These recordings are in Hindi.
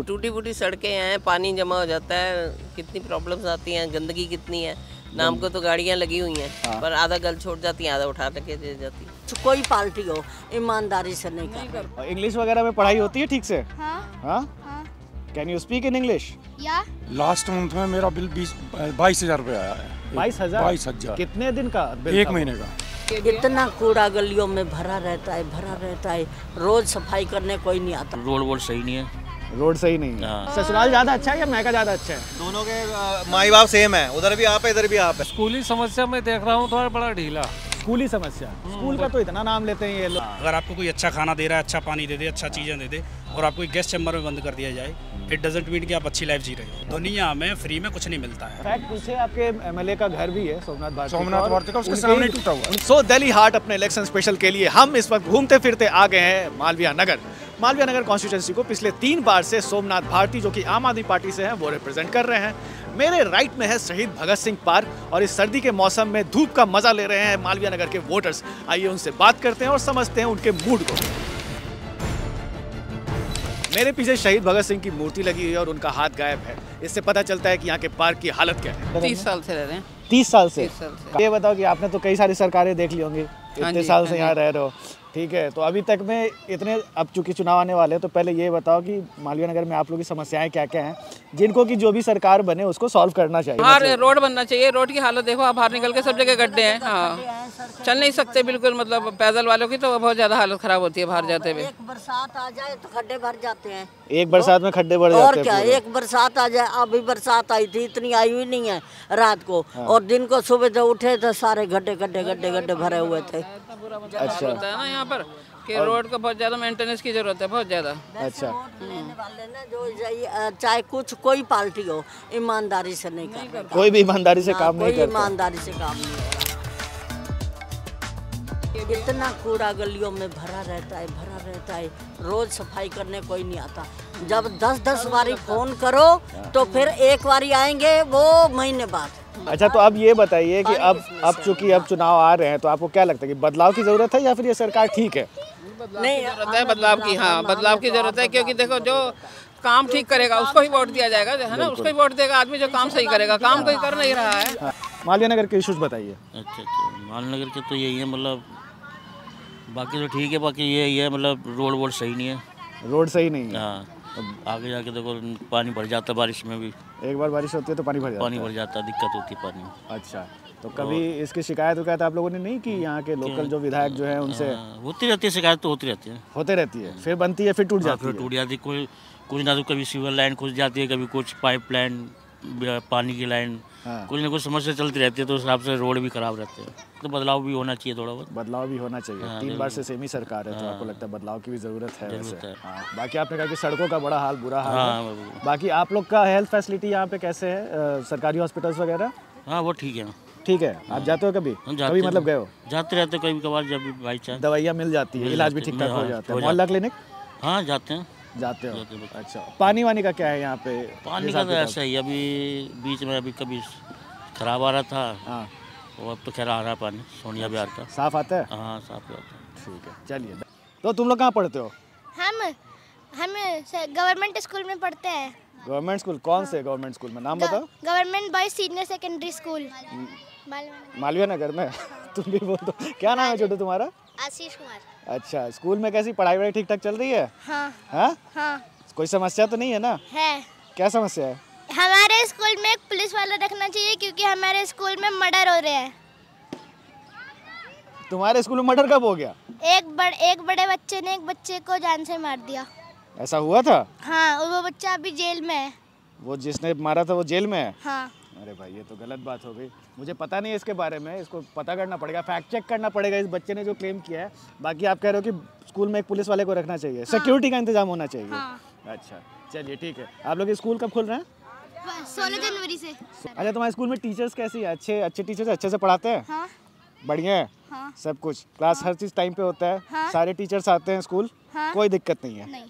टूटी फूटी सड़कें हैं, पानी जमा हो जाता है, कितनी प्रॉब्लम्स आती हैं, गंदगी कितनी है। नाम को तो गाड़ियां लगी हुई हैं पर आधा गल छोड़ जाती हैं, आधा उठा के दे जाती है। कोई पार्टी हो ईमानदारी से नहीं कर। इंग्लिश वगैरह में पढ़ाई होती है ठीक से? हाँ हाँ। हाँ can you speak in English? या लास्ट मंथ में मेरा बिल 22,000 रुपये आया है। 22,000? 22,000 कितने दिन का बिल? एक महीने का। इतना कूड़ा गलियों में भरा रहता है, रोज सफाई करने कोई नहीं आता। रोड सही नहीं है। रोड सही नहीं है। ससुराल ज्यादा अच्छा है या मैका ज्यादा अच्छा है? दोनों के माई बाप सेम है, उधर भी आप है इधर भी आप है। स्कूली समस्या में देख रहा हूँ थोड़ा बड़ा ढीला। स्कूली समस्या? स्कूल का तो इतना नाम लेते हैं ये लोग। अगर आपको कोई अच्छा खाना दे रहा है, अच्छा पानी दे दे, अच्छा चीज़ें दे दे और आपको गैस चैम्बर में बंद कर दिया जाए, इट डजंट मीन कि आप अच्छी लाइफ जी रहे हो। दुनिया में फ्री में कुछ नहीं मिलता है। फैक्ट पीछे आपके एमएलए का घर भी है, सोमनाथ भारती का, उसके सामने टूटा हुआ। सो दिल्ली हाट अपने इलेक्शन स्पेशल के लिए हम इस वक्त घूमते फिरते आ गए हैं मालवीय नगर। मालवीय नगर कॉन्स्टिट्यूंसी को पिछले 3 बार से सोमनाथ भारती, जो कि आम आदमी पार्टी से हैं, वो रिप्रेजेंट कर रहे हैं। मेरे राइट में है शहीद भगत सिंह पार्क और इस सर्दी के मौसम में धूप का मजा ले रहे हैं मालवीय नगर के वोटर्स। आइए उनसे बात करते हैं और समझते हैं उनके मूड को। मेरे पीछे शहीद भगत सिंह की मूर्ति लगी हुई है और उनका हाथ गायब है। इससे पता चलता है कि यहाँ के पार्क की हालत क्या है। 30 साल से रह रहे हैं। 30 साल से? 30 साल से। ये बताओ कि आपने तो कई सारी सरकारें देख ली होंगी, इतने साल से यहाँ रह रहे हो, ठीक है, तो अभी तक में इतने, अब चूंकि चुनाव आने वाले हैं तो पहले ये बताओ कि मालवीय नगर में आप लोगों की समस्याएं क्या क्या हैं जिनको कि जो भी सरकार बने उसको सॉल्व करना चाहिए। बाहर रोड बनना चाहिए। रोड की हालत देखो, आप बाहर निकल के सब जगह गड्ढे हैं। हाँ, चल नहीं सकते बिल्कुल, मतलब पैदल वालों की तो बहुत ज्यादा हालत खराब होती है बाहर जाते हुए। एक बरसात आ जाए तो खड्डे भर जाते हैं। एक बरसात में खड्डे भर जाते हैं? और क्या, एक बरसात आ जाए, अभी बरसात आई थी, इतनी आई हुई नहीं है रात को, और दिन को सुबह जब उठे तो सारे गड्ढे भरे हुए थे। अच्छा, होता है ना यहाँ पर कि रोड को बहुत ज्यादा मेंटेनेंस की जरूरत है, बहुत ज्यादा। अच्छा, लेने वाले ना जो चाहे कोई पार्टी हो, ईमानदारी से नहीं कर रहा। कोई भी ईमानदारी से काम नहीं करता। ईमानदारी से काम नहीं हो रहा। इतना कूड़ा गलियों में भरा रहता है, रोज सफाई करने कोई नहीं आता। जब 10-10 बारी फोन करो तो फिर एक बारी आएंगे, वो महीने बाद। अच्छा, तो अब ये बताइए कि अब चूंकि अब चुनाव आ रहे हैं तो आपको क्या लगता है कि बदलाव की जरूरत है या फिर ये सरकार ठीक है? नहीं, जरूरत है बदलाव की। हाँ, बदलाव की जरूरत है, क्योंकि देखो जो काम ठीक करेगा उसको ही वोट दिया जाएगा, है ना, उसको ही वोट देगा आदमी जो काम सही करेगा। काम कोई कर नहीं रहा है। हाँ। मालवीय नगर के इश्यूज बताइए। अच्छा, मालवीय नगर के तो यही है, मतलब बाकी तो ठीक है, बाकी यही है, मतलब रोड सही नहीं है। रोड सही नहीं है? हाँ, आगे जाके देखो पानी भर जाता है, बारिश में भी एक बार बारिश होती है तो पानी भर जाता है, दिक्कत होती है पानी में। अच्छा, तो कभी इसकी शिकायत आप लोगों ने नहीं की? यहाँ के लोकल जो विधायक जो है उनसे? होती रहती है शिकायत, तो होती रहती है, फिर बनती है, फिर टूट जाती है। कोई कुछ ना तो कभी सीवर लाइन खुल जाती है, कभी कुछ पाइप लाइन, पानी की लाइन, कुछ ना कुछ समस्या चलती रहती है, तो उस हिसाब से रोड भी खराब रहते हैं। तो बदलाव भी होना चाहिए, थोड़ा बहुत बदलाव भी होना चाहिए। 3 बार से सेम ही सरकार है, तो आपको लगता है बदलाव की भी जरूरत है? वैसे हाँ। बाकी आपने कहा कि सड़कों का बड़ा बुरा हाल है। बाकी आप लोग का हेल्थ फैसिलिटी यहाँ पे कैसे है? सरकारी हॉस्पिटल्स वगैरह? हाँ, वो ठीक है। ठीक है। आप जाते हो कभी मतलब गए हो? जाते रहते कभी कभार, जब भी बाई चांस दवाइयाँ मिल जाती है, इलाज भी ठीक ठाक हो जाता है। मोहल्ला क्लिनिक? हाँ, जाते हो? अच्छा, पानी वानी का क्या है यहाँ पे? पानी का तो ऐसा ही, अभी बीच में अभी कभी खराब आ रहा था। हाँ, और अब तो खैर आ रहा पानी, सोनिया बिहार का साफ आता है। हाँ, साफ आता है। ठीक है, चलिए। तो तुम लोग कहाँ पढ़ते हो? हम गवर्नमेंट स्कूल में पढ़ते हैं। Government school? कौन से गवर्नमेंट स्कूल में नाम बताओ? Government boys senior secondary school Malviya Nagar में। तुम भी बोल दो, क्या नाम है छोटू तुम्हारा? आशीष कुमार। अच्छा, स्कूल में कैसी पढ़ाई ठीक ठाक चल रही है? हाँ। हाँ? हाँ। कोई समस्या तो नहीं है ना? है। क्या समस्या है? हमारे स्कूल में एक पुलिस वाला रखना चाहिए, क्योंकि हमारे स्कूल में मर्डर हो रहे हैं। तुम्हारे स्कूल में मर्डर कब हो गया? एक बड़े बच्चे ने एक बच्चे को जान से मार दिया। ऐसा हुआ था? हाँ, और वो बच्चा अभी जेल में है। वो जिसने मारा था वो जेल में है? हाँ। अरे भाई, ये तो गलत बात हो गई। मुझे पता नहीं है इसके बारे में, इसको पता करना पड़ेगा, फैक्ट चेक करना पड़ेगा इस बच्चे ने जो क्लेम किया है। बाकी आप कह रहे हो कि स्कूल में एक पुलिस वाले को रखना चाहिए। हाँ। सिक्योरिटी का इंतजाम होना चाहिए। हाँ। अच्छा, चलिए ठीक है। आप लोग स्कूल कब खुल रहे हैं? 16 जनवरी से। अच्छा, तुम्हारे स्कूल में टीचर्स कैसी है? अच्छे टीचर्स अच्छे से पढ़ाते हैं? हाँ। बढ़िया है? हाँ। सब कुछ क्लास हर चीज़ टाइम पे होता है? हाँ। सारे टीचर्स आते हैं स्कूल? हाँ। कोई दिक्कत नहीं है? नहीं।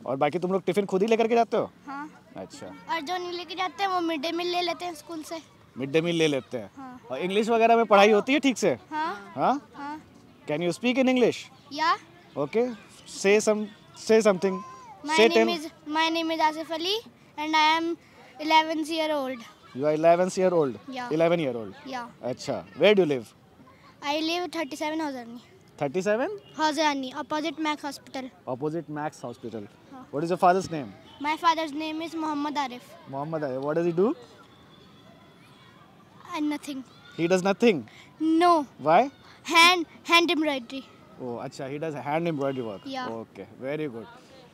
और बाकी तुम लोग टिफिन खुद ही लेकर के जाते हो? हाँ। अच्छा। और जो नहीं लेके जाते हैं वो मिड डे मील ले लेते हैं स्कूल से। मिड डे मील ले लेते हैं। हाँ। और इंग्लिश वगैरह में पढ़ाई होती है ठीक से? हाँ। हाँ? Can you speak in English? Yeah. Okay, say something My name is Asif Ali and I am 11 year old. You are 11 year old? Yeah. 11 year old? Yeah. अच्छा. Where do you live? I live 37 Hosani. 37? Hosani, opposite Max Hospital. Opposite Max Hospital. What is your father's name? My father's name is Muhammad Arif. Muhammad Arif. What does he do? And nothing. He does nothing? No. Why? Hand embroidery. Oh, अच्छा. He does hand embroidery work. Yeah. Okay. Very good.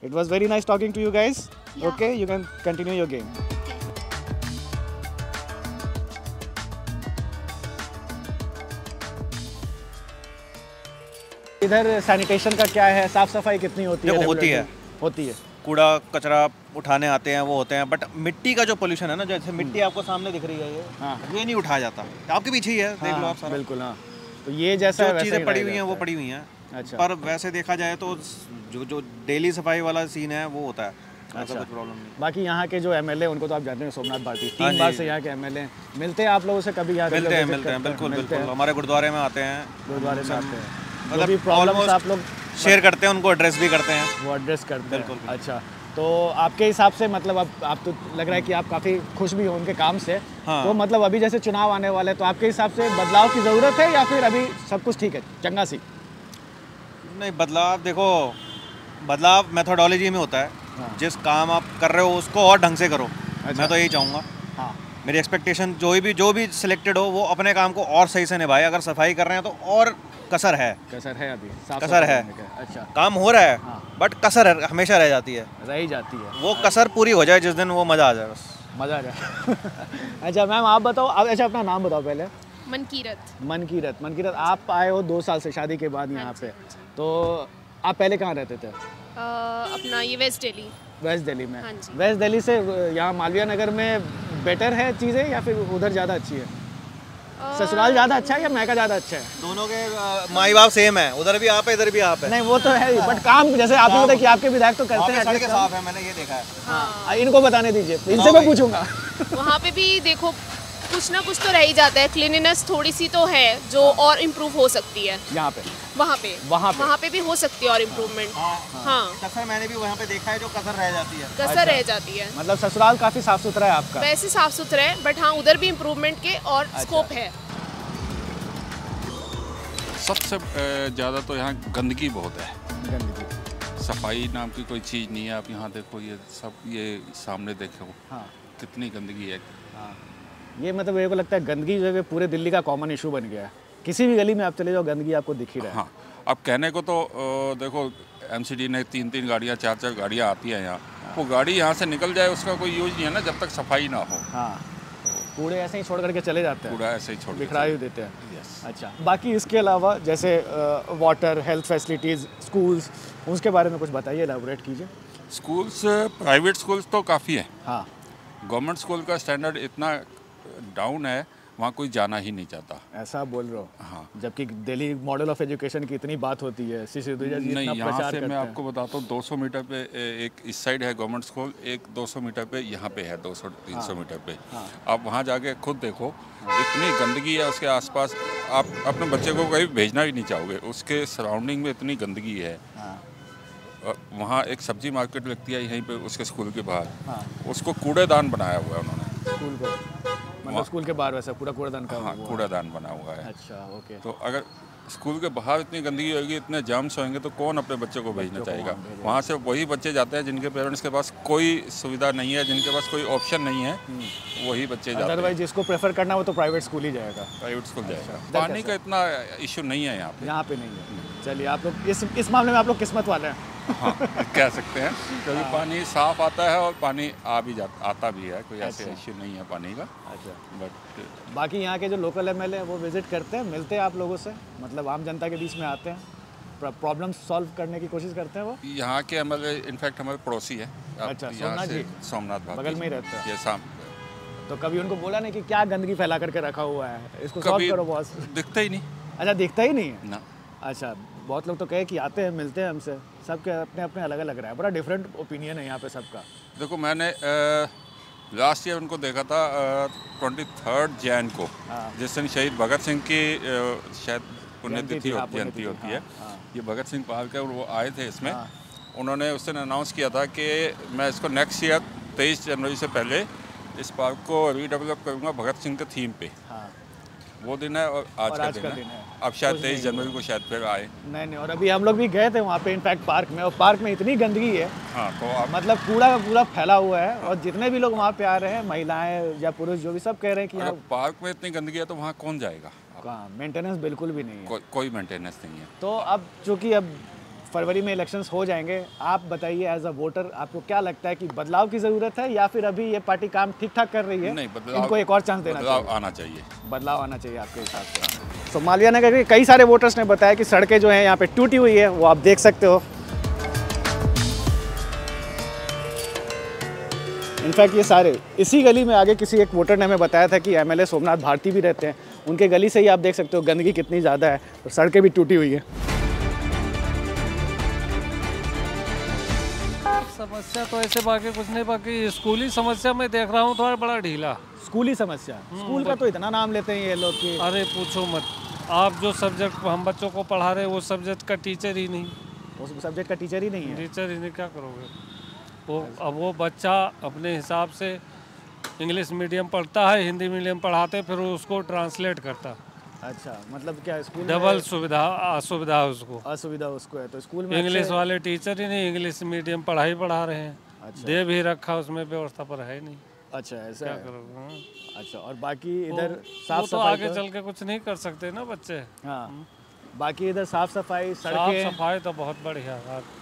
It was very nice talking to you guys. Yeah. Okay. You can continue your game. इधर सैनिटेशन का क्या है, साफ सफाई कितनी होती है? होती है। कूड़ा कचरा उठाने आते हैं वो होते हैं, बट मिट्टी का जो पोल्यूशन है ना, जैसे मिट्टी आपको सामने दिख रही है ये नहीं उठाया जाता। आपके पीछे ही है, देख लो आप सारा। बिल्कुल हाँ। तो ये जैसा चीज़ें पड़ी हुई हैं वो पड़ी हुई हैं। अच्छा। पर वैसे देखा जाए तो जो डेली सफाई वाला सीन है वो होता है। अच्छा। कुछ प्रॉब्लम नहीं। बाकी यहाँ के जो एमएलए उनको तो आप जानते हैं, सोमनाथ भारती 3 बार से यहाँ के एमएलए मिलते हैं आप लोगों से कभी? यहाँ मिलते हैं बिल्कुल। हमारे गुरुद्वारे में आते हैं, गुरुद्वारे में आते हैं, मतलब प्रॉब्लम आप लोग शेयर करते हैं, उनको एड्रेस भी करते हैं। वो एड्रेस करते हैं। बिल्कुल। अच्छा, तो आपके हिसाब से मतलब अब आप तो लग रहा है कि आप काफ़ी खुश भी हो उनके काम से। हाँ। तो मतलब अभी जैसे चुनाव आने वाले हैं तो आपके हिसाब से बदलाव की ज़रूरत है या फिर अभी सब कुछ ठीक है, चंगा सी? नहीं, बदलाव देखो, बदलाव मेथोडोलॉजी में होता है। हाँ। जिस काम आप कर रहे हो उसको और ढंग से करो। अच्छा। मैं तो यही चाहूँगा। हाँ। मेरी एक्सपेक्टेशन जो भी सिलेक्टेड हो वो अपने काम को और सही से निभाए। अगर सफाई कर रहे हैं तो और कसर है अभी कसर है। अच्छा, काम हो रहा है। हाँ। बट कसर हमेशा रह जाती है। वो कसर पूरी हो जाए जिस दिन, वो मज़ा आ जाए, बस मज़ा आ जाए। अच्छा मैम आप बताओ, अच्छा अपना नाम बताओ पहले। मनकीरत, आप आए हो 2 साल से शादी के बाद यहाँ पे, तो आप पहले कहाँ रहते थे? अपना ये वेस्ट दिल्ली में। हाँ जी। वेस्ट दिल्ली से यहाँ मालवीय नगर में बेटर है चीज़ें या फिर उधर ज़्यादा अच्छी है? ससुराल ज़्यादा अच्छा है या मैका ज़्यादा अच्छा है? दोनों के माई बाप सेम है, उधर भी आप है इधर भी आप है। नहीं वो तो है, बट काम जैसे आपको पता है कि आपके विधायक तो करते हैं। सड़कें साफ है, मैंने ये देखा है। हाँ। इनको बताने दीजिए, इनसे मैं पूछूंगा। वहाँ पे भी देखो कुछ ना कुछ तो रह ही जाता है, क्लीनिनेस थोड़ी सी तो है जो और इम्प्रूव हो सकती है। यहाँ पे वहाँ पे भी हो सकती है और इम्प्रूवमेंट। हाँ, कसर मैंने भी वहाँ पे देखा है, जो कसर रह जाती है। कसर रह जाती है। मतलब ससुराल काफी साफ सुथरा है आपका? वैसे साफ सुथरा है, बट हाँ उधर भी इम्प्रूवमेंट के और स्कोप है। सबसे ज़्यादा तो यहाँ गंदगी बहुत है। सफाई नाम की कोई चीज़ नहीं है। आप यहाँ देखो, ये सब ये सामने देखो। हाँ। कितनी गंदगी है। हाँ। ये मतलब मेरे को लगता है गंदगी जो है पूरे दिल्ली का कॉमन इशू बन गया है। किसी भी गली में आप चले जाओ गंदगी आपको दिख ही रहा है। हाँ। अब कहने को तो देखो एमसीडी ने 3-3 गाड़ियाँ 4-4 गाड़ियाँ आती हैं यहाँ। वो गाड़ी यहाँ से निकल जाए उसका कोई यूज नहीं है ना, जब तक सफाई ना हो। हाँ। कूड़े ऐसे ही छोड़ करके चले जाते हैं। कूड़ा ऐसे ही छोड़ बिखरा ही देते हैं। अच्छा, बाकी इसके अलावा जैसे वाटर, हेल्थ फैसिलिटीज़, स्कूल्स, उसके बारे में कुछ बताइए, एलैबोरेट कीजिए। स्कूल्स, प्राइवेट स्कूल्स तो काफ़ी हैं। हाँ। गवर्नमेंट स्कूल का स्टैंडर्ड इतना डाउन है, वहाँ कोई जाना ही नहीं चाहता। ऐसा बोल रहे हो? हाँ। जबकि दिल्ली मॉडल ऑफ एजुकेशन की इतनी बात होती है, नहीं, यहाँ से मैं आपको बताता हूँ 200 मीटर पे एक इस साइड है गवर्नमेंट स्कूल, एक 200 मीटर पे यहाँ पे है, 200-300 मीटर पे। आप वहाँ जाके खुद देखो, इतनी गंदगी है उसके आसपास, आप अपने बच्चे को कहीं भेजना भी नहीं चाहोगे। उसके सराउंडिंग में इतनी गंदगी है। वहाँ एक सब्जी मार्केट लगती है यहीं पे उसके स्कूल के बाहर, उसको कूड़ेदान बनाया हुआ है उन्होंने। स्कूल को मतलब स्कूल के बाहर वैसा पूरा कूड़ेदान का? हाँ, कूड़ेदान बना हुआ है। अच्छा, ओके। तो अगर स्कूल के बाहर इतनी गंदगी होगी, इतने जाम्स होंगे, तो कौन अपने बच्चे को भेजना चाहेगा? वहाँ से वही बच्चे जाते हैं जिनके पेरेंट्स के पास कोई सुविधा नहीं है, जिनके पास कोई ऑप्शन नहीं है, वही बच्चे जाते हैं। अदरवाइज जिसको प्रेफर करना हो तो प्राइवेट स्कूल ही जाएगा। प्राइवेट स्कूल जाएगा। पानी का इतना इशू नहीं है यहाँ पे। यहाँ पे नहीं है। चलिए, आप लोग इस मामले में आप लोग किस्मत वाले हैं। हाँ, कह सकते हैं, क्योंकि पानी साफ आता है और पानी आता भी है, कोई ऐसे इश्यू नहीं है पानी का। अच्छा, बट बाकी यहाँ के जो लोकल एमएलए हैं वो विजिट करते हैं, मिलते हैं आप लोगों से, मतलब आम जनता के बीच में आते हैं, प्रॉब्लम सॉल्व करने की कोशिश करते हैं वो? यहाँ के एमएलए इनफैक्ट हमारे पड़ोसी है। अच्छा, सोमनाथ भारती बगल में ही रहते हैं। ये शाम। तो कभी उनको बोला नहीं कि क्या गंदगी फैला करके रखा हुआ है, इसको सॉल्व करो बॉस? दिखता ही नहीं। अच्छा, दिखता ही नहीं है ना? अच्छा, बहुत लोग तो कहे कि आते हैं, मिलते हैं हमसे, सबके अपने अपने अलग अलग रहा है, बड़ा डिफरेंट ओपिनियन है यहाँ पे सबका। देखो, मैंने लास्ट ईयर उनको देखा था 23 जैन को, जिस दिन शहीद भगत सिंह की शायद पुण्यतिथि जयंती होती है। ये भगत सिंह पार्क है और वो आए थे इसमें, उन्होंने उस दिन अनाउंस किया था कि मैं इसको नेक्स्ट ईयर 23 जनवरी से पहले इस पार्क को रीडेवलप करूँगा भगत सिंह के थीम पे। हाँ। वो दिन है और आज का दिन है। अब शायद 23 जनवरी को शायद फिर आए। नहीं, और अभी हम लोग भी गए थे वहाँ पे इनफैक्ट पार्क में, और पार्क में इतनी गंदगी है। हाँ, तो आप मतलब कूड़ा का कूड़ा फैला हुआ है, और जितने भी लोग वहाँ पे आ रहे हैं, महिलाएं या पुरुष जो भी, सब कह रहे हैं कि अगर पार्क में इतनी गंदगी है तो वहाँ कौन जाएगा? कहाँ मेंटेनेंस बिल्कुल भी नहीं है, कोई मेंटेनेंस नहीं है। तो अब चूँकि अब फरवरी में इलेक्शंस हो जाएंगे, आप बताइए एज अ वोटर आपको क्या लगता है कि बदलाव की ज़रूरत है, या फिर अभी ये पार्टी काम ठीक ठाक कर रही है? नहीं, बदलाव, इनको एक और चांस देना चाहिए। बदलाव आना चाहिए। बदलाव आना चाहिए आपके हिसाब से। तो मालवीय नगर के कई सारे वोटर्स ने बताया कि सड़कें जो हैं यहाँ पे टूटी हुई है, वो आप देख सकते हो। इनफैक्ट ये सारे इसी गली में, आगे किसी एक वोटर ने हमें बताया था कि एमएलए सोमनाथ भारती भी रहते हैं, उनके गली से ही आप देख सकते हो गंदगी कितनी ज़्यादा है, और सड़कें भी टूटी हुई है। समस्या तो ऐसे बाकी कुछ नहीं, बाकी स्कूली समस्या मैं देख रहा हूँ थोड़ा बड़ा ढीला। स्कूली समस्या? स्कूल का तो इतना नाम लेते हैं ये लोग कि अरे पूछो मत, आप जो सब्जेक्ट हम बच्चों को पढ़ा रहे हैं वो सब्जेक्ट का टीचर ही नहीं। उस सब्जेक्ट का टीचर ही नहीं है? टीचर ही नहीं, क्या करोगे? वो बच्चा अपने हिसाब से इंग्लिश मीडियम पढ़ता है, हिंदी मीडियम पढ़ाते, फिर उसको ट्रांसलेट करता। अच्छा, मतलब क्या स्कूल डबल सुविधा असुविधा उसको, असुविधा उसको है, तो स्कूल में इंग्लिश वाले टीचर ही नहीं, इंग्लिश मीडियम पढ़ा रहे हैं। अच्छा। दे भी रखा उसमें व्यवस्था, पर है नहीं। अच्छा, ऐसा क्या है? करोगे? अच्छा, और बाकी इधर साफ सफाई तो आगे चल के कुछ नहीं कर सकते ना बच्चे। हाँ, बाकी इधर साफ सफाई, साफ सफाई तो बहुत बढ़िया,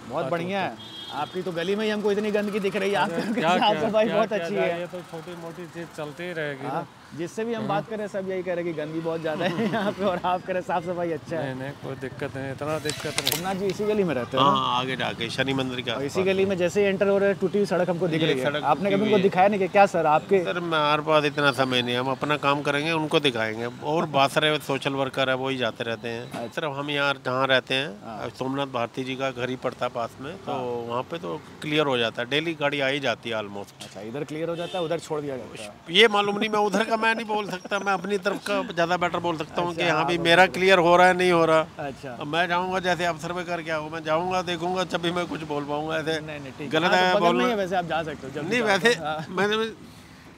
बहुत बढ़िया है। आपकी तो गली में ही हमको इतनी गंदगी दिख रही है, आपकी साफ सफाई बहुत अच्छी है। ये तो छोटी मोटी चीज चलती ही रहेगी ना। जिससे भी हम बात करें सब यही कह रहे हैं कि गंदगी बहुत ज़्यादा है यहाँ पे, और आप करें साफ सफाई अच्छा है। नहीं, कोई दिक्कत नहीं, इतना दिक्कत नहीं। सोमनाथ जी इसी गली में रहते हैं? हाँ, आगे जाके शनि मंदिर के, इसी गली में जैसे ही एंटर हो रहे हैं टूटी हुई सड़क हमको दिख रही है। आपने कभी उनको दिखाया नहीं कि क्या सर आपके? सर हमारे पास इतना समय नहीं, हम अपना काम करेंगे, उनको दिखाएंगे। और बहुत सारे सोशल वर्कर है, वही जाते रहते हैं। सर हम यहाँ जहाँ रहते हैं, सोमनाथ भारती जी का घर ही पड़ता है पास में, तो वहाँ पे तो क्लियर हो जाता है, डेली गाड़ी आ ही जाती है ऑलमोस्ट। अच्छा, इधर क्लियर हो जाता है, उधर छोड़ दिया जाता है? ये मालूम नहीं, मैं उधर का मैं नहीं बोल सकता, मैं अपनी तरफ का ज़्यादा बेटर बोल सकता हूँ कि यहाँ भी मेरा क्लियर हो रहा है नहीं हो रहा। अच्छा, मैं जाऊँगा जैसे आप सर्वे करके आओ, मैं जाऊँगा देखूंगा, जब भी मैं कुछ बोल पाऊंगा। ऐसे गलत है बोलना? वैसे आप जा सकते हो नहीं, वैसे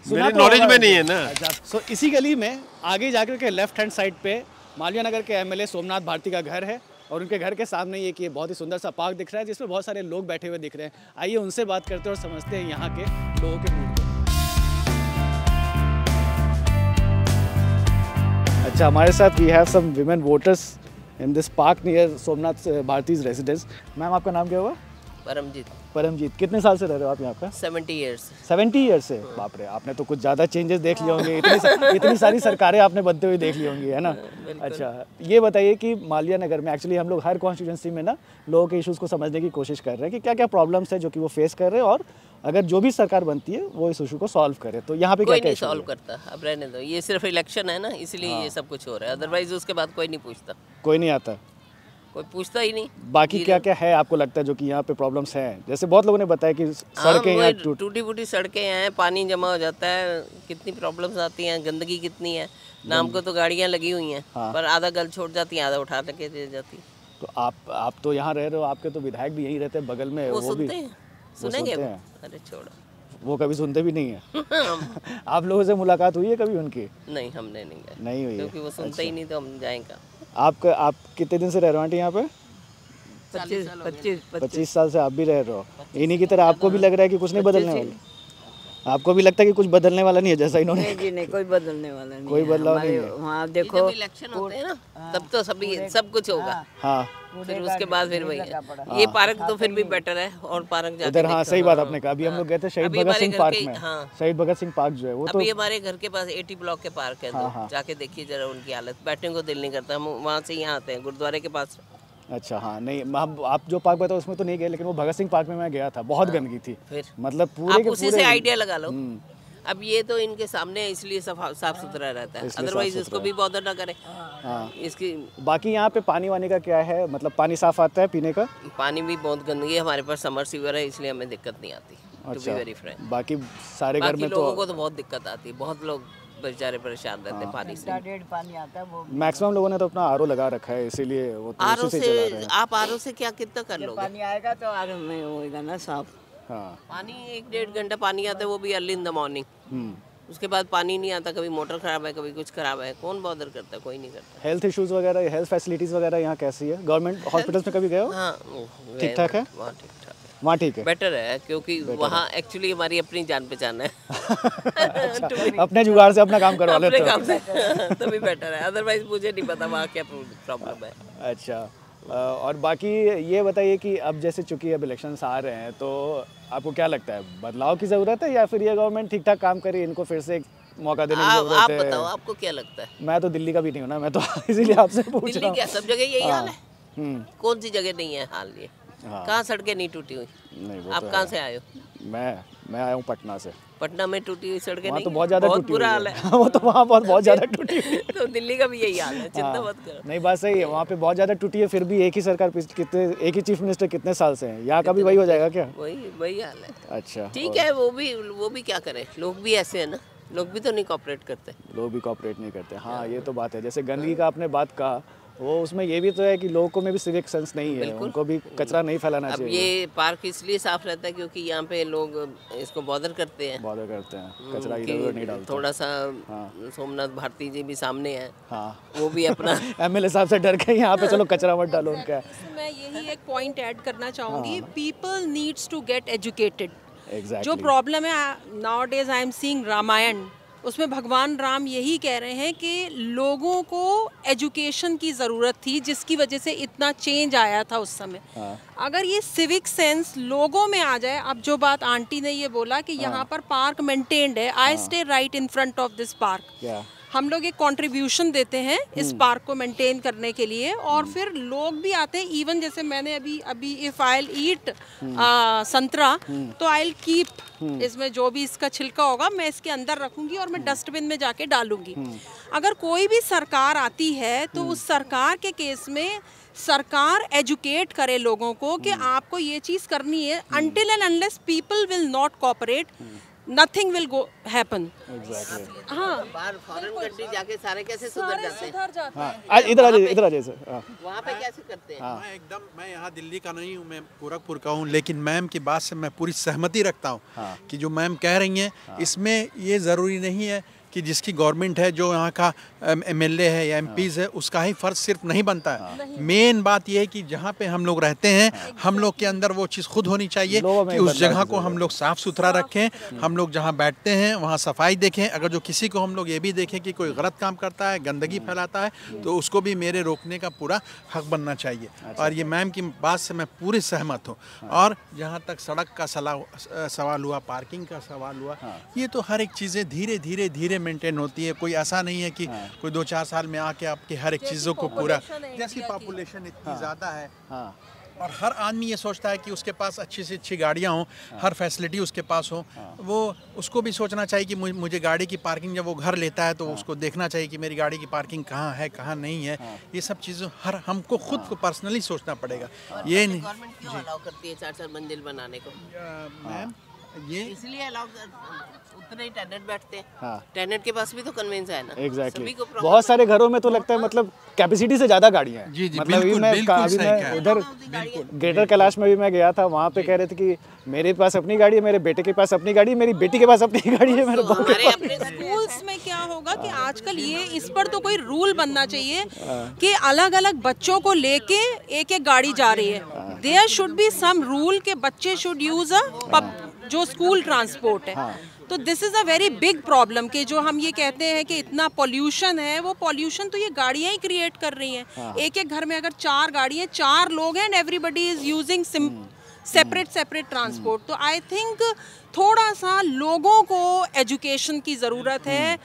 मेरे नॉलेज में नहीं है ना। अच्छा, सो इसी गली में आगे जाकर के लेफ्ट हैंड साइड पे मालवीय नगर के एमएलए सोमनाथ भारती का घर है, और उनके घर के सामने ये कि बहुत ही सुंदर सा पार्क दिख रहा है, जिसमें बहुत सारे लोग बैठे हुए दिख रहे हैं। आइए उनसे बात करते हैं और समझते हैं यहाँ के लोगों के मूड को। अच्छा, हमारे साथ we have some women voters in this park near Somnath Bharti's residence. Ma'am, आपका नाम क्या हुआ? परमजीत। परमजीत, कितने साल से रह रहे हो आप यहाँ पे? 70 ईयर्स। 70 ईयर्स से? बाप रे, आपने तो कुछ ज़्यादा चेंजेस देख लिए होंगे, इतनी सारी सरकारें आपने बनते हुए देख ली होंगी, है ना? अच्छा, ये बताइए कि मालवीय नगर में एक्चुअली हम लोग हर कॉन्स्टिट्यूंसी में ना लोगों के इश्यूज़ को समझने की कोशिश कर रहे हैं कि क्या क्या प्रॉब्लम्स है जो कि वो फेस कर रहे हैं, और अगर जो भी सरकार बनती है वो इस इशू को सॉल्व करे। तो यहाँ पे कोई क्या नहीं सॉल्व करता, अब रहने दो, ये सिर्फ इलेक्शन है ना, इसलिए ये सब कुछ हो रहा है, अदरवाइज उसके बाद कोई नहीं पूछता। कोई नहीं आता? कोई पूछता ही नहीं। बाकी क्या क्या है आपको लगता है जो कि यहाँ पे प्रॉब्लम्स हैं? जैसे बहुत लोगों ने बताया कि सड़कें यहाँ टूटी फूटी सड़कें हैं, पानी जमा हो जाता है, कितनी प्रॉब्लम्स आती हैं, गंदगी कितनी है। नाम को तो गाड़ियाँ लगी हुई हैं, पर आधा गल छोड़ जाती हैं, आधा उठा के दे जाती। तो आप तो यहाँ रह रहे हो, आपके तो विधायक भी यहीं रहते हैं बगल में, वो भी सुनेंगे? अरे छोड़ो, वो कभी सुनते भी नहीं है। आप लोगों से मुलाकात हुई है कभी उनकी? नहीं, हमने नहीं गए, नहीं हुई, क्योंकि वो सुनते ही नहीं, तो हम जाएंगे। आप कितने दिन से रह रहे हो आंटी यहाँ पे? 25 साल से आप भी रह रहे हो। इन्हीं की तरह आपको भी लग रहा है कि कुछ नहीं बदलने वाला? आपको भी लगता है कि कुछ बदलने वाला नहीं है जैसा इन्होंने? नहीं जी, नहीं, कोई बदलने वाला नहीं, कोई बदलाव नहीं है। वहाँ देखो इलेक्शन होते हैं ना, तब तो सब कुछ होगा। हाँ, फिर उसके बाद फिर वही है। ये पार्क तो फिर भी बेटर है, और पार्क जाके उधर, हाँ सही बात आपने कहा। अभी हम लोग गए थे शहीद भगत सिंह पार्क में। शहीद भगत सिंह पार्क जो है वो तो अभी हमारे घर के पास 80 ब्लॉक के पार्क है, तो जाके देखिए जरा उनकी हालत, बैठने को दिल नहीं करता। हम वहाँ से यहाँ आते हैं गुरुद्वारे के पास। अच्छा, हाँ, नहीं आप जो पार्क बताओ उसमें तो नहीं गए, लेकिन वो भगत सिंह पार्क में मैं गया था, बहुत गंदगी थी। फिर मतलब पूरे के उसी से आइडिया लगा लो। अब ये तो इनके सामने है, इसलिए साफ सुथरा रहता है, अदरवाइज इसको भी बॉदर ना करे। हाँ, इसकी बाकी यहाँ पे पानी वानी का क्या है? मतलब पानी साफ आता है पीने का? पानी भी बहुत गंदगी है, हमारे पास समर सीवर है, इसलिए हमें दिक्कत नहीं आती। अच्छा, वेरी फ्रैंक। बाकी सारे घर में लोगों को तो बहुत दिक्कत आती है, बहुत लोग बेचारे परेशान रहते हैं पानी से। 1.5 पानी आता है वो। मैक्सिमम लोगों ने तो अपना आरओ लगा रखा है, इसीलिए वो तो आरओ उसी से चला रहे से हैं। आप आरओ से क्या कितना कर लोगे? पानी आएगा तो आगे में होएगा ना साफ। हाँ। पानी 1-1.5 घंटा पानी आता है, वो भी अर्ली इन द मॉर्निंग। उसके बाद पानी नहीं आता, कभी मोटर खराब है, कभी कुछ खराब है, कौन बॉदर करता है? कोई नहीं करता। हेल्थ इश्यूज वगैरह, हेल्थ फैसिलिटीज वगैरह यहाँ कैसी है? गवर्नमेंट हॉस्पिटल्स में कभी गए हो? हाँ, ठीक ठाक है? वहाँ ठीक ठाक है, वहाँ ठीक है, बेटर है, क्योंकि वहाँ एक्चुअली हमारी अपनी जान पहचान है। अपने जुगाड़ से अपना काम करवा लेते अपने हो। काम से तभी बेटर है, अदरवाइज मुझे नहीं पता वहाँ क्या प्रॉब्लम है। अच्छा, और बाकी ये बताइए कि अब जैसे चूंकि अब इलेक्शंस आ रहे हैं, तो आपको क्या लगता है बदलाव की ज़रूरत है या फिर ये गवर्नमेंट ठीक ठाक काम करे, इनको फिर से एक मौका देने की ज़रूरत है? आप बताओ, आपको क्या लगता है? मैं तो दिल्ली का भी नहीं हूँ ना, मैं तो इसीलिए आपसे पूछ रहा हूँ। दिल्ली क्या सब जगह यही हाल है? कौन सी जगह नहीं है हाल ये? कहाँ सड़कें नहीं टूटी हुई? नहीं, वो आप तो कहाँ है। से आए हो? मैं आया हूँ पटना से। पटना में टूटी हुई सड़कें नहीं? तो बहुत ज़्यादा टूटी बुरा हुई हाल है। है। वो तो वहाँ बहुत ज़्यादा टूटी हुई है। तो दिल्ली का भी यही हाल है, चिंता मत करो। नहीं, बात सही है, वहाँ पे बहुत ज़्यादा टूटी है, फिर भी एक ही सरकार कितने, एक ही चीफ मिनिस्टर कितने साल से हैं। यहाँ का भी वही हो जाएगा क्या? वही हाल है। अच्छा, ठीक है, वो भी क्या करें, लोग भी ऐसे हैं ना, लोग भी तो नहीं कोऑपरेट करते। लोग भी कोऑपरेट नहीं करते। हाँ, ये तो बात है। जैसे गंदगी का आपने बात कहा, वो उसमें ये भी तो है कि लोगों को में भी सिविक सेंस नहीं है, उनको भी कचरा नहीं फैलाना अब चाहिए। ये पार्क इसलिए साफ रहता है क्योंकि यहाँ पे लोग इसको बॉदर करते हैं, कचरा इधर नहीं डालते। थोड़ा सा सोमनाथ भारती जी भी सामने है, हाँ, वो भी अपना एमएलए साहब से डर के यहाँ पे चलो कचरा मत डालो उनका। मैं यही एक पॉइंट ऐड करना चाहूँगी, people needs to get educated. Exactly. जो प्रॉब्लम है nowadays I am seeing Ramayan, उसमें भगवान राम यही कह रहे हैं कि लोगों को एजुकेशन की ज़रूरत थी, जिसकी वजह से इतना चेंज आया था उस समय। अगर ये सिविक सेंस लोगों में आ जाए, अब जो बात आंटी ने ये बोला कि यहाँ पर पार्क मेंटेन्ड है, I stay right in front of this park, हम लोग एक कंट्रीब्यूशन देते हैं इस पार्क को मेंटेन करने के लिए, और फिर लोग भी आते हैं। इवन जैसे मैंने अभी इफ आई विल ईट संतरा, तो आई विल कीप इसमें जो भी इसका छिलका होगा मैं इसके अंदर रखूंगी और मैं डस्टबिन में जाके डालूंगी। अगर कोई भी सरकार आती है तो उस सरकार के केस में सरकार एजुकेट करे लोगों को कि आपको ये चीज़ करनी है। Until and unless people will not cooperate, nothing will go happen. Exactly. हाँ, बाहर फॉरेन कंट्री जाके सारे कैसे सुधर जाते हैं? हाँ, इधर आ जाइए सर। वहाँ पे कैसे करते हैं? मैं यहाँ दिल्ली का नहीं हूँ, मैं गोरखपुर का हूँ, लेकिन मैम की बात से मैं पूरी सहमति रखता हूँ कि जो मैम कह रही हैं, इसमें ये ज़रूरी नहीं है कि जिसकी गवर्नमेंट है, जो यहाँ का एमएलए है या एमपीज़ है, उसका ही फ़र्ज सिर्फ नहीं बनता है। मेन बात यह है कि जहाँ पे हम लोग रहते हैं, हम लोग के अंदर वो चीज़ खुद होनी चाहिए कि उस जगह को हम लोग साफ़ सुथरा रखें, हम लोग जहाँ बैठते हैं वहाँ सफाई देखें। अगर जो किसी को हम लोग ये भी देखें कि कोई गलत काम करता है, गंदगी फैलाता है, तो उसको भी मेरे रोकने का पूरा हक बनना चाहिए। और ये मैम की बात से मैं पूरी सहमत हूँ। और जहाँ तक सड़क का सवाल हुआ, पार्किंग का सवाल हुआ, ये तो हर एक चीज़ें धीरे धीरे धीरे मेंटेन होती है। कोई ऐसा नहीं है कि कोई 2-4 साल में आके आपके हर एक चीज़ों को पूरा, जैसी पॉपुलेशन इतनी ज़्यादा है और हर आदमी ये सोचता है कि उसके पास अच्छी से अच्छी गाड़ियाँ हों, हर फैसिलिटी उसके पास हो, वो उसको भी सोचना चाहिए कि मुझे गाड़ी की पार्किंग, जब वो घर लेता है तो उसको देखना चाहिए कि मेरी गाड़ी की पार्किंग कहाँ है, कहाँ नहीं है। ये सब चीज़ें हमको खुद को पर्सनली सोचना पड़ेगा। ये नहीं गवर्नमेंट क्यों अलाउ करती है 4-4 मंजिल बनाने को? मैम ये इसलिए अलाउ, उतने ही टेनेंट बैठते हैं, टेनेंट के पास भी तो कन्वेंस है ना। एग्जैक्टली, बहुत सारे घरों में तो लगता है मतलब कैपेसिटी से ज़्यादा गाड़ियाँ हैं। जी, मतलब बिल्कुल, मैं उधर ग्रेटर कैलाश में भी मैं गया था, वहाँ पे कह रहे थे कि मेरे पास अपनी गाड़ी है, मेरे बेटे के पास अपनी गाड़ी है, मेरी बेटी के पास अपनी गाड़ी है, मेरे बहू के पास। स्कूल्स में क्या होगा कि आजकल ये इस पर तो कोई रूल बनना चाहिए कि अलग अलग बच्चों को लेके एक एक गाड़ी जा रही है। There should be some rule के बच्चे शुड यूज जो स्कूल ट्रांसपोर्ट है। तो this is a very big problem कि जो हम ये कहते हैं कि इतना पॉल्यूशन है, वो पॉल्यूशन तो ये गाड़ियाँ ही क्रिएट कर रही हैं। एक एक घर में अगर 4 गाड़ी है, 4 लोग हैं, and everybody is using separate transport. तो आई थिंक थोड़ा सा लोगों को एजुकेशन की ज़रूरत है।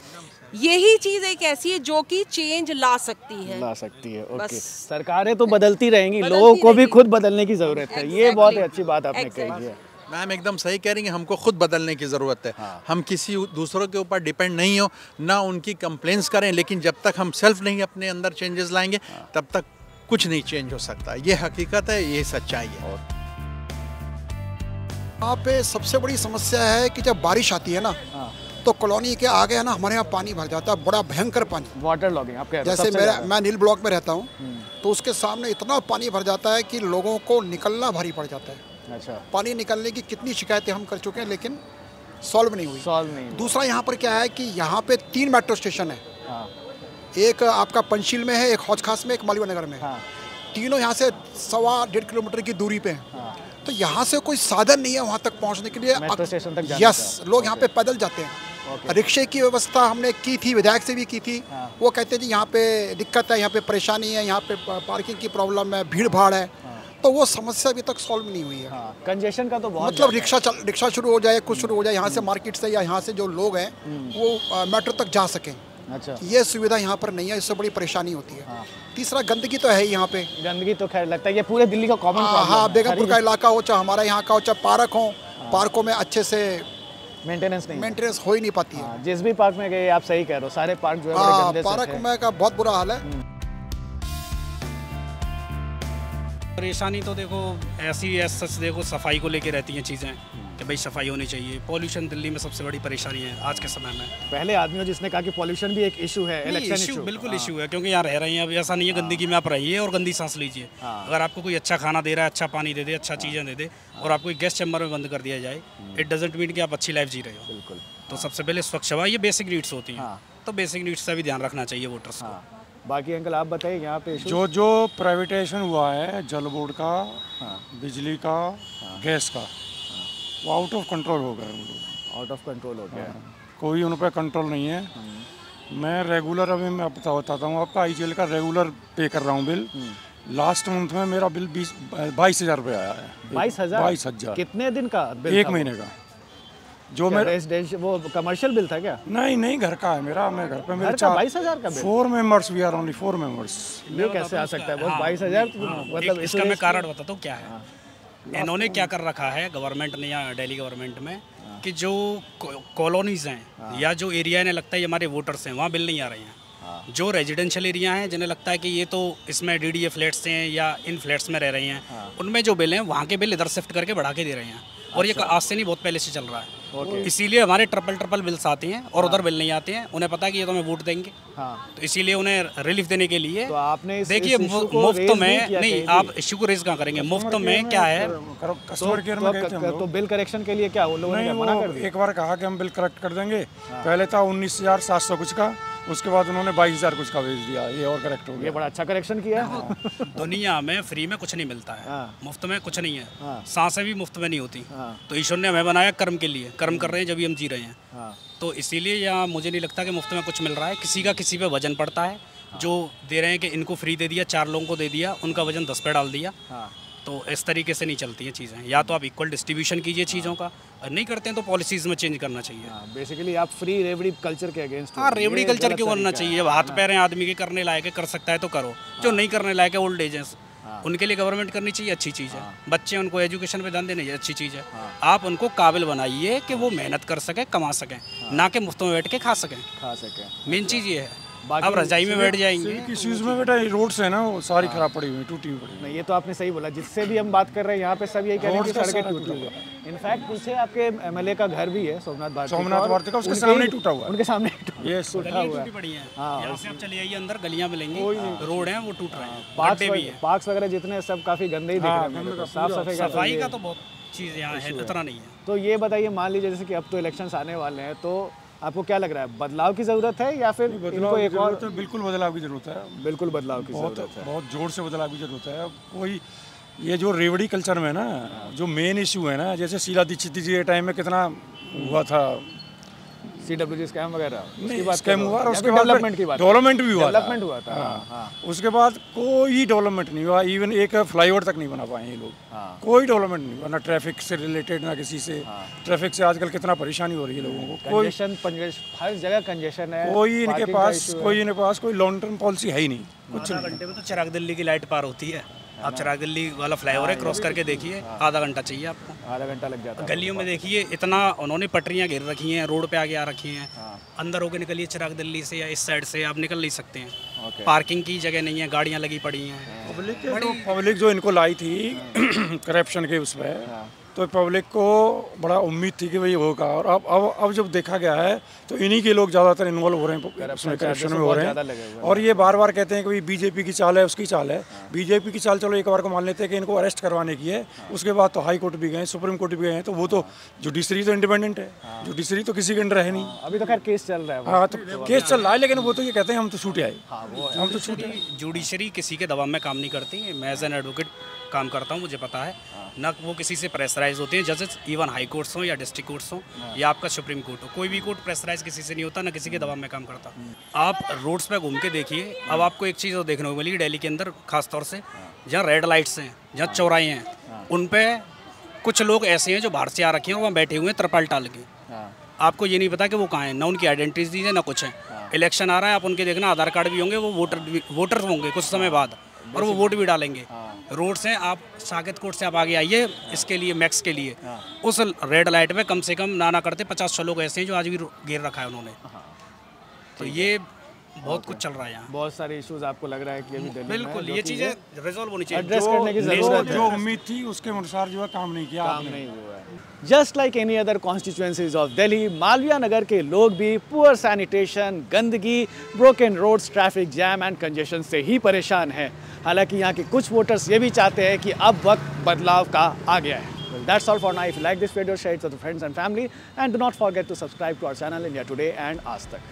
यही चीज़ एक ऐसी है जो कि चेंज ला सकती है। ओके, सरकारें तो बदलती रहेंगी, लोगों को भी खुद बदलने की ज़रूरत है। ये बहुत अच्छी बात आपने कही है। मैम एकदम सही कह रही हैं, हमको खुद बदलने की ज़रूरत है। हम किसी दूसरों के ऊपर डिपेंड नहीं हो, ना उनकी कंप्लेंट्स करें, लेकिन जब तक हम सेल्फ नहीं अपने अंदर चेंजेस लाएंगे तब तक कुछ नहीं चेंज हो सकता। ये हकीकत है, ये सच्चाई है। यहाँ पे सबसे बड़ी समस्या है कि जब बारिश आती है ना, तो कॉलोनी के आगे है ना हमारे यहाँ पानी भर जाता है, बड़ा भयंकर पानी, वाटर लॉगिंग आप कह रहे हो। जैसे मैं नील ब्लॉक में रहता हूँ, तो उसके सामने इतना पानी भर जाता है कि लोगों को निकलना भारी पड़ जाता है। अच्छा। पानी निकलने की कितनी शिकायतें हम कर चुके हैं, लेकिन सॉल्व नहीं हुई। दूसरा यहाँ पर क्या है कि यहाँ पे 3 मेट्रो स्टेशन है। एक आपका पंचशील में है, एक हौज खास में, एक मालवीय नगर में। तीनों यहाँ से 1.25 किलोमीटर की दूरी पे हैं। तो यहाँ से कोई साधन नहीं है वहाँ तक पहुँचने के लिए। मेट्रो स्टेशन तक यस, लोग यहाँ पे पैदल जाते हैं। रिक्शे की व्यवस्था हमने की थी, विधायक से भी की थी। वो कहते हैं जी यहाँ पे दिक्कत है, यहाँ पे परेशानी है, यहाँ पे पार्किंग की प्रॉब्लम है, भीड़ भाड़ है। तो वो समस्या अभी तक सॉल्व नहीं हुई है। कंजेशन का तो बहुत, मतलब रिक्शा शुरू हो जाए, कुछ शुरू हो जाए यहाँ से मार्केट से, या यहाँ से जो लोग हैं वो मेट्रो तक जा सकें। अच्छा। ये सुविधा यहाँ पर नहीं है, इससे बड़ी परेशानी होती है। तीसरा गंदगी तो है ही यहाँ पे। गंदगी तो खैर लगता है ये पूरे दिल्ली का कॉमन प्रॉब्लम है। हाँ, बेगमपुर का इलाका हो, चाहे हमारा यहाँ का हो, चाहे पार्क हो, पार्कों में अच्छे से मेंटेनेंस हो ही नहीं पाती है। जिस भी पार्क में गए आप सही कह रहे हो, सारे पार्क जो है पार्क में का बहुत बुरा हाल है। परेशानी तो देखो ऐसी सच देखो सफाई को लेके रहती हैं चीज़ें कि भाई सफाई होनी चाहिए। पॉल्यूशन दिल्ली में सबसे बड़ी परेशानी है आज के समय में। पहले आदमियों जिसने कहा कि पॉल्यूशन भी एक इशू है, इलेक्शन इशू। बिल्कुल इशू है, क्योंकि यहाँ रह रहे हैं। अब ऐसा नहीं है गंदगी में आप रहिए और गंदी सांस लीजिए। अगर आपको कोई अच्छा खाना दे रहा है, अच्छा पानी दे दे, अच्छा चीज़ें दे दे, और आपको एक गैस चैम्बर में बंद कर दिया जाए, इट डजंट मीन कि आप अच्छी लाइफ जी रहे हो। बिल्कुल। तो सबसे पहले स्वच्छ हवा, ये बेसिक नीड्स होती हैं। तो बेसिक नीड्स का भी ध्यान रखना चाहिए वोटर्स को। बाकी अंकल आप बताइए यहाँ पे जो प्राइवेटाइजेशन हुआ है जल बोर्ड का, बिजली का, गैस का, वो आउट ऑफ कंट्रोल हो गया। आउट ऑफ कंट्रोल हो गया। कोई उन पर कंट्रोल नहीं है। मैं रेगुलर, अभी मैं बताता हूँ आपका, IGL का रेगुलर पे कर रहा हूँ बिल। लास्ट मंथ में मेरा बिल 22,000 रुपये आया है। 22,000? कितने दिन का बिल? 1 महीने का। जो मेरा रेजिडेंशियल वो कमर्शियल बिल था क्या? नहीं, घर का है मेरा। मैं घर पे मेरे 22,000 का bill? 4 members, we are only 4 members. ये कैसे आ सकता है बस 22,000? मतलब इसका मैं कारण बताता हूँ क्या है। इन्होंने क्या कर रखा है गवर्नमेंट ने, या दिल्ली गवर्नमेंट में, कि जो कॉलोनीज हैं या जो एरिया इन्हें लगता है ये हमारे वोटर्स हैं, वहाँ बिल नहीं आ रहे हैं। जो रेजिडेंशियल एरिया हैं जिन्हें लगता है कि ये तो इसमें DDA फ्लैट्स हैं या इन फ्लैट्स में रह रहे हैं, उनमें जो बिल हैं वहाँ के बिल इधर शिफ्ट करके बढ़ा के दे रहे हैं। और ये आज से नहीं, बहुत पहले से चल रहा है। इसीलिए हमारे ट्रिपल बिल्स आते हैं और उधर बिल नहीं आते हैं। उन्हें पता है कि ये तो हमें वोट देंगे, तो इसीलिए उन्हें रिलीफ देने के लिए तो आपने देखिए मुफ्त में नहीं, आप इश्यू को रेज कहाँ करेंगे? मुफ्त में क्या है, कस्टमर केयर में गए थे हम लोग। तो बिल करेक्शन के लिए क्या वो लोगों ने मना कर दिया? एक बार कहा कि हम बिल करेक्ट कर देंगे। पहले था 19,700 कुछ का, उसके बाद उन्होंने 22,000 कुछ का भेज दिया। ये और करेक्ट हो गया। ये बड़ा अच्छा करेक्शन किया है। दुनिया में फ्री में कुछ नहीं मिलता है, मुफ्त में कुछ नहीं है। सांसें भी मुफ्त में नहीं होती। तो ईश्वर ने हमें बनाया कर्म के लिए, कर्म कर रहे हैं जब भी हम जी रहे हैं। तो इसीलिए यहाँ मुझे नहीं लगता कि मुफ्त में कुछ मिल रहा है। किसी का किसी पे वजन पड़ता है। जो दे रहे हैं कि इनको फ्री दे दिया, 4 लोगों को दे दिया, उनका वजन 10 पे डाल दिया। तो इस तरीके से नहीं चलती हैं चीज़ें। या तो आप इक्वल डिस्ट्रीब्यूशन कीजिए चीज़ों का, और नहीं करते हैं तो पॉलिसीज़ में चेंज करना चाहिए। बेसिकली आप फ्री रेवड़ी कल्चर के अगेंस्ट? हाँ, रेवड़ी कल्चर क्यों करना चाहिए? अब हाथ पैर हैं आदमी के, करने लायक है, कर सकता है तो करो। जो नहीं करने लायक है, ओल्ड एज है, उनके लिए गवर्नमेंट करनी चाहिए, अच्छी चीज़ है। बच्चे उनको एजुकेशन पे ध्यान देने, अच्छी चीज़ है। आप उनको काबिल बनाइए कि वो मेहनत कर सकें, कमा सकें, ना कि मुफ्त में बैठ के खा सकें। मेन चीज़ ये है। अब रजाई में बैठ जाएंगे। किस चीज़ में बेटा, रोड्स है ना वो सारी खराब पड़ी हुई, टूटी हुई पड़ी। नहीं, ये तो आपने सही बोला। जिससे भी हम बात कर रहे हैं यहाँ पे सब यही कह रहे हैं कि सड़कें टूटी हुई है। इनफैक्ट पीछे आपके MLA का घर भी है, सोमनाथ भारती का, उसके सामने टूटा हुआ है। उनके सामने टूटा हुआ है। यहाँ से आप चले आइए अंदर, गलियाँ मिलेंगी, रोड है वो टूट रहे हैं। पार्क्स वगैरह जितने सब काफ़ी गंदे ही दिख रहे हैं। साफ सफाई का तो बहुत चीज़ यहाँ है, इतना नहीं है। तो ये बताइए, मान लीजिए जैसे कि अब तो इलेक्शंस आने वाले हैं, तो आपको क्या लग रहा है, बदलाव की ज़रूरत है या फिर इनको एक और? बिल्कुल बदलाव की ज़रूरत है। बिल्कुल बदलाव की ज़रूरत है। बहुत जोर से बदलाव की ज़रूरत है। वही ये जो रेवड़ी कल्चर में ना, जो मेन इशू है ना, जैसे शीला दीक्षित जी के टाइम में कितना हुआ था, CWG स्कैम वगैरह, स्कैम हुआ, और उसके बाद डेवलपमेंट भी हुआ था। उसके बाद कोई डेवलपमेंट नहीं हुआ। इवन एक फ्लाईओवर तक नहीं बना पाए ये लोग। कोई डेवलपमेंट नहीं हुआ, ना ट्रैफिक से रिलेटेड, ना किसी से। ट्रैफिक से आजकल कितना परेशानी हो रही है लोगों को। कोई हर जगह कंजेशन है। कोई इनके पास कोई लॉन्ग टर्म पॉलिसी है ही नहीं। कुछ घंटे में तो चिराग दिल्ली की लाइट पार होती है। आप चिराग दिल्ली वाला फ्लाईओवर है, क्रॉस करके देखिए, आधा घंटा चाहिए आपको। आधा घंटा लग जाता है। गलियों में देखिए, इतना उन्होंने पटरियां घेर रखी हैं, रोड पे आगे आ रखी हैं। अंदर होके निकलिए चिराग दिल्ली से या इस साइड से, आप निकल नहीं सकते हैं। पार्किंग की जगह नहीं है, गाड़ियां लगी पड़ी हैं। पब्लिक जो इनको लाई थी करप्शन के उस पर, तो पब्लिक को बड़ा उम्मीद थी कि भाई होगा, और अब जब देखा गया है तो इन्हीं के लोग ज़्यादातर इन्वॉल्व हो रहे हैं, उसमें करप्शन में हो रहे हैं। और ये बार बार कहते हैं कि भाई बीजेपी की चाल है, उसकी चाल है। बीजेपी की चाल चलो एक बार को मान लेते हैं कि इनको अरेस्ट करवाने की है, उसके बाद तो हाई कोर्ट भी गए, सुप्रीम कोर्ट भी गए हैं, तो वो तो जुडिशरी तो इंडिपेंडेंट है, जुडिशरी तो किसी के अंडर है नहीं। अभी तो खैर केस चल रहा है। हाँ, तो केस चल रहा है, लेकिन वो तो ये कहते हैं हम तो छूटे आए, हम तो छूटे आए। जुडिशरी किसी के दबाव में काम नहीं करती। मैं एज एन एडवोकेट काम करता हूँ, मुझे पता है ना, वो किसी से प्रेशराइज होते हैं। जजेस इवन हाई कोर्ट्स हों या डिस्ट्रिक्ट कोर्ट्स हों या आपका सुप्रीम कोर्ट हो, कोई भी कोर्ट प्रेशराइज किसी से नहीं होता, ना किसी के दबाव में काम करता। आप रोड्स पे घूम के देखिए, अब आपको एक चीज़ देखने को मिली दिल्ली के अंदर, खासतौर से जहाँ रेड लाइट्स हैं, जहाँ चौराहे हैं, उन पर कुछ लोग ऐसे हैं जो बाहर से आ रखे हैं, वहाँ बैठे हुए हैं तरपाल टाल के। आपको ये नहीं पता कि वो कहाँ हैं, ना उनकी आइडेंटिटी है ना कुछ है। इलेक्शन आ रहा है, आप उनके देखना आधार कार्ड भी होंगे, वो वोटर होंगे कुछ समय बाद, और वो वोट भी डालेंगे। रोड से आप साकेत कोर्ट से आप आगे आइए, इसके लिए मैक्स के लिए उस रेड लाइट पे कम से कम ना करते 50 लोग ऐसे हैं जो आज भी घेर रखा है उन्होंने। तो ये बहुत कुछ चल रहा है यहाँ, बहुत सारे इश्यूज आपको लग रहा है कि अभी दिल्ली में बिल्कुल ये चीज़ें रिजॉल्व होनी चाहिए, एड्रेस करने की जरूरत है। जो उम्मीद थी उसके अनुसार जो है काम नहीं किया, काम नहीं हुआ है। Just like any other constituencies of Delhi, Malviya Nagar के लोग भी पुअर सैनिटेशन, गंदगी, broken roads, traffic jam and congestion से ही परेशान हैं। हालांकि यहाँ के कुछ वोटर्स ये भी चाहते हैं कि अब वक्त बदलाव का आ गया है। Well, that's all for now. If you like this video, share it with your friends and family, and do not forget to subscribe to our channel India Today and Aaj Tak.